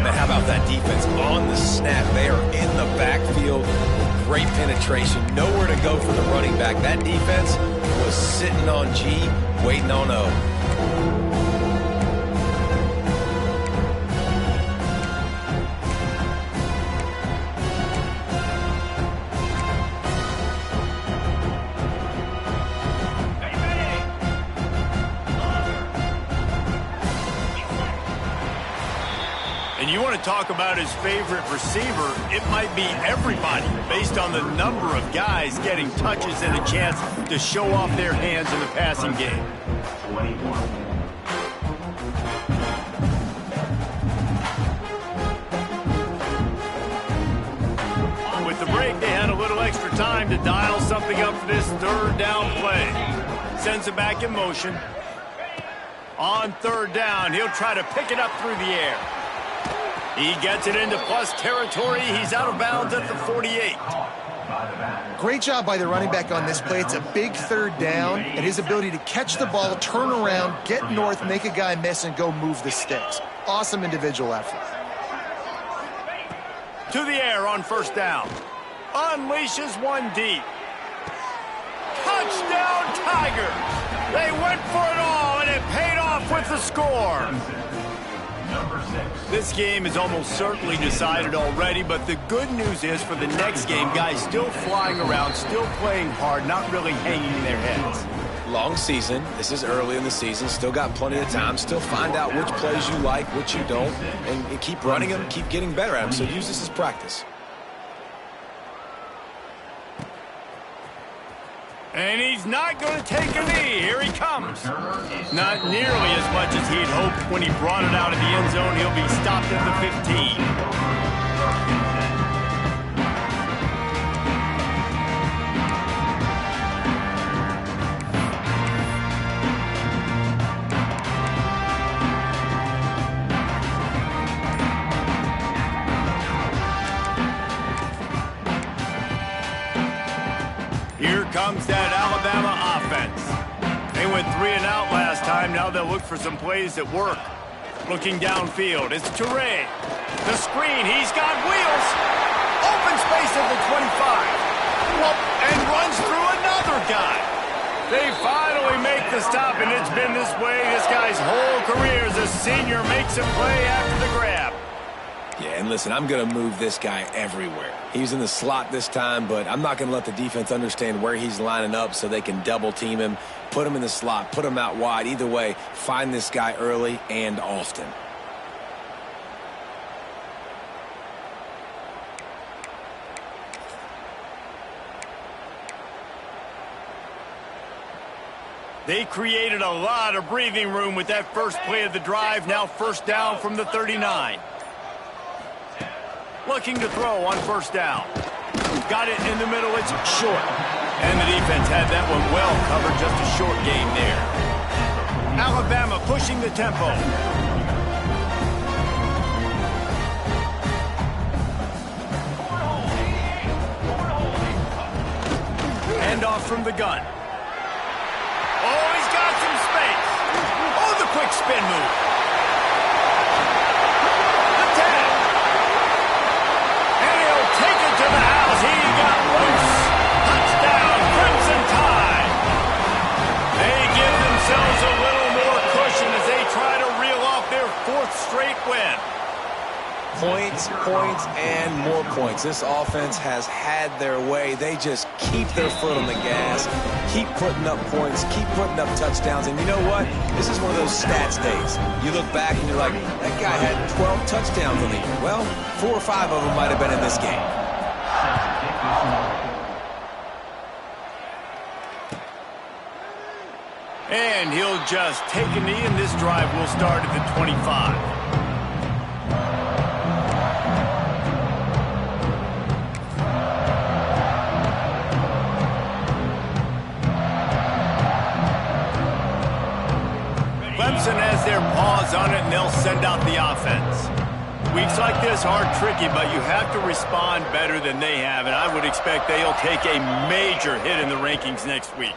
Man, how about that defense on the snap? They are in the backfield with great penetration. Nowhere to go for the running back. That defense was sitting on G, waiting on O. And you want to talk about his favorite receiver, it might be everybody, based on the number of guys getting touches and a chance to show off their hands in the passing game. 21. With the break, they had a little extra time to dial something up for this third down play. Sends it back in motion. On third down, he'll try to pick it up through the air. He gets it into plus territory. He's out of bounds at the 48. Great job by the running back on this play. It's a big third down, and his ability to catch the ball, turn around, get north, make a guy miss, and go move the sticks. Awesome individual effort. To the air on first down. Unleashes one deep. Touchdown, Tigers! They went for it all, and it paid off with the score. This game is almost certainly decided already, but the good news is for the next game, guys still flying around, still playing hard, not really hanging their heads. Long season. This is early in the season. Still got plenty of time. Still find out which plays you like, which you don't, and keep running them, keep getting better at them. So use this as practice. And he's not going to take a knee. Here he comes. Not nearly as much as he'd hoped when he brought it out of the end zone. He'll be stopped at the 15. Here comes that Alabama offense. They went 3 and out last time. Now they'll look for some plays that work. Looking downfield, it's Toure. The screen, he's got wheels. Open space at the 25. And runs through another guy. They finally make the stop, and it's been this way this guy's whole career as a senior. Makes a play after the grab. Yeah, and listen, I'm going to move this guy everywhere. He's in the slot this time, but I'm not going to let the defense understand where he's lining up so they can double team him, put him in the slot, put him out wide. Either way, find this guy early and often. They created a lot of breathing room with that first play of the drive. Now first down from the 39. Looking to throw on first down. Got it in the middle. It's short. And the defense had that one well covered. Just a short game there. Alabama pushing the tempo. Handoff from the gun. Oh, he's got some space. Oh, the quick spin move. To the house, he got loose. Touchdown, Clemson Tide. They give themselves a little more cushion as they try to reel off their 4th straight win. Points, points, and more points. This offense has had their way. They just keep their foot on the gas, keep putting up points, keep putting up touchdowns. And you know what? This is one of those stats days. You look back and you're like, that guy had 12 touchdowns on the year. Well, 4 or 5 of them might have been in this game. And he'll just take a knee, and this drive will start at the 25. Clemson has their paws on it, and they'll send out the offense. Weeks like this are tricky, but you have to respond better than they have, and I would expect they'll take a major hit in the rankings next week.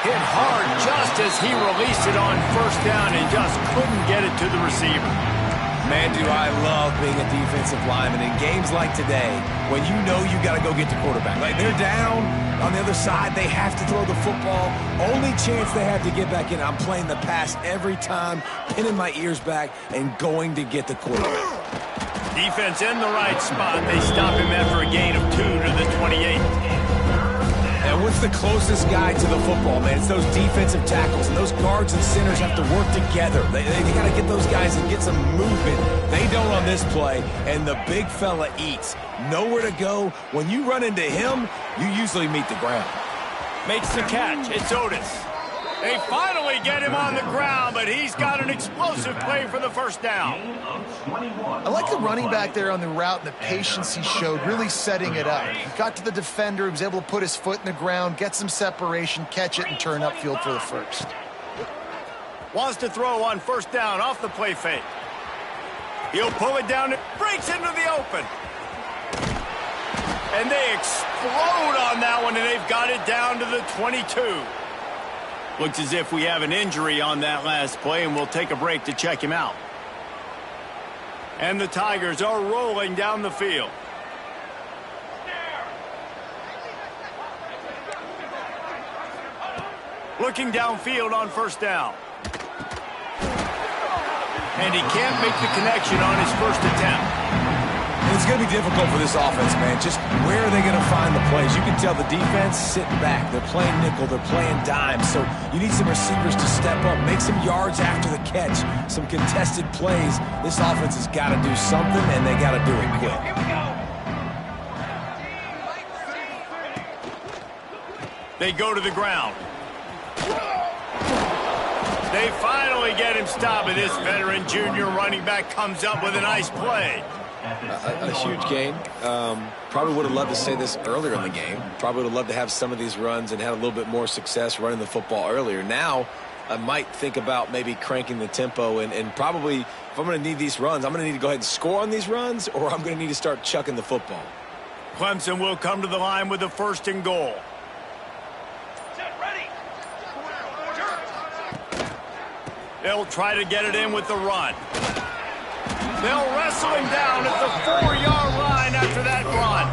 Hit hard just as he released it on first down and just couldn't get it to the receiver. Man, do I love being a defensive lineman in games like today when you know you got to go get the quarterback. Like, they're down on the other side. They have to throw the football. Only chance they have to get back in. I'm playing the pass every time, pinning my ears back and going to get the quarterback. Defense in the right spot. They stop him after a gain of 2 to the 28. And what's the closest guy to the football, man? It's those defensive tackles, and those guards and centers have to work together. They got to get those guys and get some movement. They don't on this play, and the big fella eats. Nowhere to go. When you run into him, you usually meet the ground. Makes the catch. It's Otis. They finally get him on the ground, but he's got an explosive play for the first down. I like the running back there on the route and the patience he showed, really setting it up. He got to the defender, he was able to put his foot in the ground, get some separation, catch it, and turn upfield for the first. Wants to throw on first down off the play fake. He'll pull it down and breaks into the open. And they explode on that one, and they've got it down to the 22. Looks as if we have an injury on that last play, and we'll take a break to check him out. And the Tigers are rolling down the field. Looking downfield on first down. And he can't make the connection on his first attempt. It's going to be difficult for this offense, man. Just where are they going to find the plays? You can tell the defense sitting back. They're playing nickel. They're playing dime. So you need some receivers to step up, make some yards after the catch, some contested plays. This offense has got to do something, and they got to do it quick. They go to the ground. They finally get him stopped, and this veteran junior running back comes up with a nice play. A huge gain. Probably would have loved to say this earlier in the game. Probably would have loved to have some of these runs and had a little bit more success running the football earlier. Now, I might think about maybe cranking the tempo and probably, if I'm going to need these runs, I'm going to need to go ahead and score on these runs, or I'm going to need to start chucking the football. Clemson will come to the line with the 1st and goal. They'll try to get it in with the run. They'll wrestle him down at the 4-yard line after that run.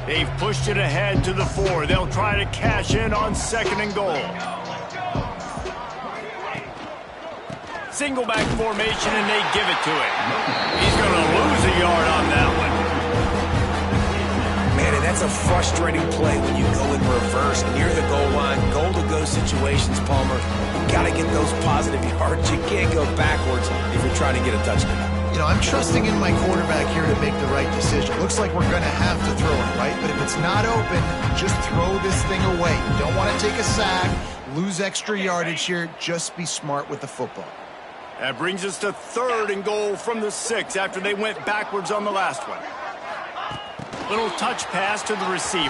They've pushed it ahead to the 4. They'll try to cash in on 2nd and goal. Single back formation, and they give it to him. He's going to lose a yard on that one. Man, and that's a frustrating play when you go in reverse near the goal line, goal-to-go situations, Palmer. You got to get those positive yards. You can't go backwards if you're trying to get a touchdown. You know, I'm trusting in my quarterback here to make the right decision. Looks like we're going to have to throw it, right? But if it's not open, just throw this thing away. You don't want to take a sack, lose extra yardage here. Just be smart with the football. That brings us to 3rd and goal from the 6 after they went backwards on the last one. Little touch pass to the receiver.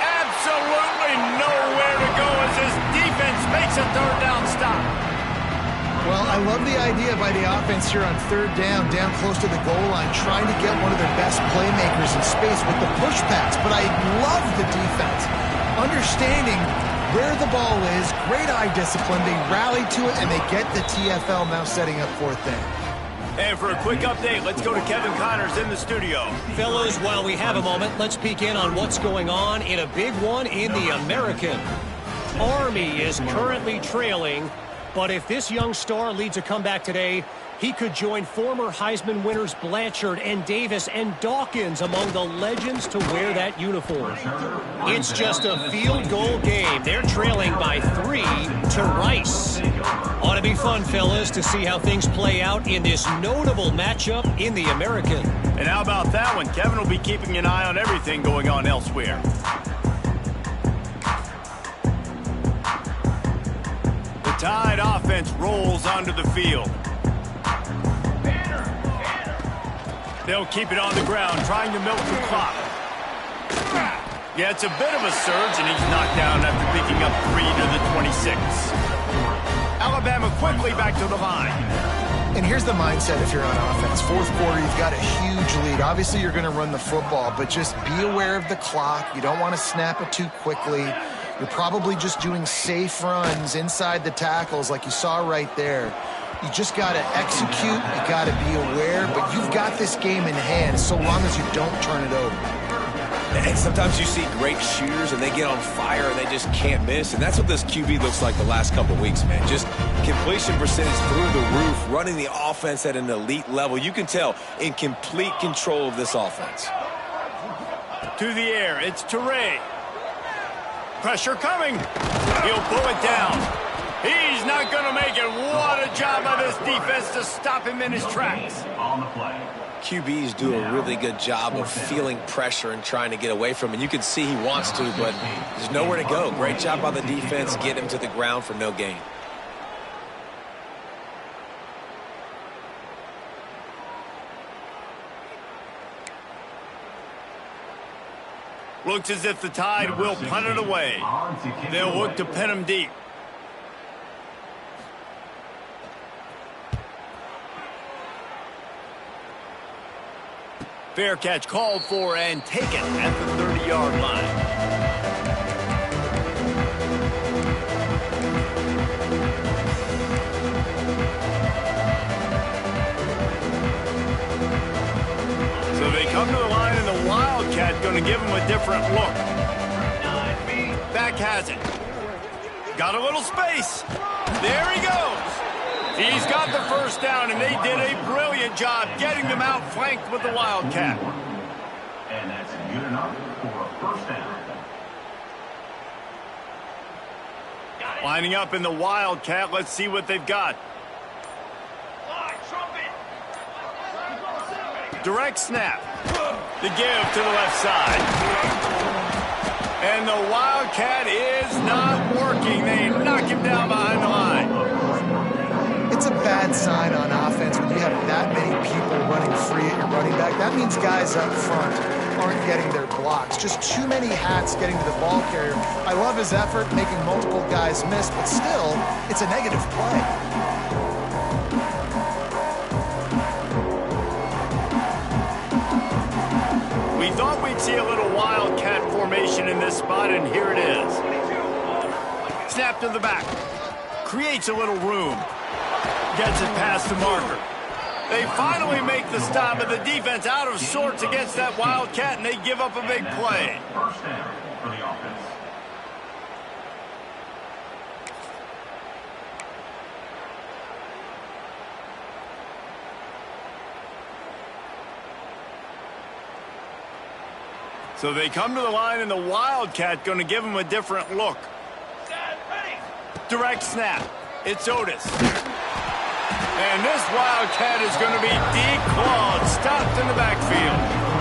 Absolutely nowhere to go as his defense makes a 3rd down stop. Well, I love the idea by the offense here on 3rd down close to the goal line, trying to get one of their best playmakers in space with the push pass. But I love the defense. Understanding where the ball is, great eye discipline. They rally to it, and they get the TFL now setting up 4th down. And for a quick update, let's go to Kevin Connors in the studio. Fellas, while we have a moment, let's peek in on what's going on in a big one in the American. Army is currently trailing, but if this young star leads a comeback today, he could join former Heisman winners Blanchard and Davis and Dawkins among the legends to wear that uniform. It's just a field goal game. They're trailing by 3 to Rice. Ought to be fun, fellas, to see how things play out in this notable matchup in the American. And how about that one? Kevin will be keeping an eye on everything going on elsewhere. The Tide offense rolls onto the field. They'll keep it on the ground, trying to milk the clock. Yeah, it's a bit of a surge, and he's knocked down after picking up 3 to the 26. Alabama quickly back to the line. And here's the mindset if you're on offense. Fourth quarter, you've got a huge lead. Obviously, you're going to run the football, but just be aware of the clock. You don't want to snap it too quickly. You're probably just doing safe runs inside the tackles like you saw right there. You just got to execute. You got to be aware, but you've got this game in hand so long as you don't turn it over. And sometimes you see great shooters and they get on fire and they just can't miss. And that's what this QB looks like the last couple of weeks, man. Just completion percentage through the roof, running the offense at an elite level. You can tell in complete control of this offense. To the air, it's Teray. Pressure coming. He'll pull it down. He's not going to make it. What a job by this defense to stop him in his tracks. On the play. QBs do a really good job of feeling pressure and trying to get away from it. You can see he wants to, but there's nowhere to go. Great job by the defense, get him to the ground for no gain. Looks as if the Tide will punt it away. They'll look to pin him deep. Fair catch called for and taken at the 30-yard line. So they come to the line, and the Wildcat going to give him a different look. Back has it. Got a little space. There he goes. He's got the first down, and they did a brilliant job getting them outflanked with the Wildcat. And that's good enough for a first down. Lining up in the Wildcat. Let's see what they've got. Direct snap. The give to the left side. And the Wildcat is not working. They knock him down behind the line. It's a bad sign on offense when you have that many people running free at your running back. That means guys up front aren't getting their blocks. Just too many hats getting to the ball carrier. I love his effort making multiple guys miss, but still, it's a negative play. We thought we'd see a little Wildcat formation in this spot, and here it is. Snap to the back. Creates a little room. Gets it past the marker. They finally make the stop, but the defense out of sorts against that Wildcat, and they give up a big play. First down for the offense. So they come to the line, and the Wildcat going to give them a different look. Direct snap. It's Otis. And this Wildcat is going to be declawed, stopped in the backfield.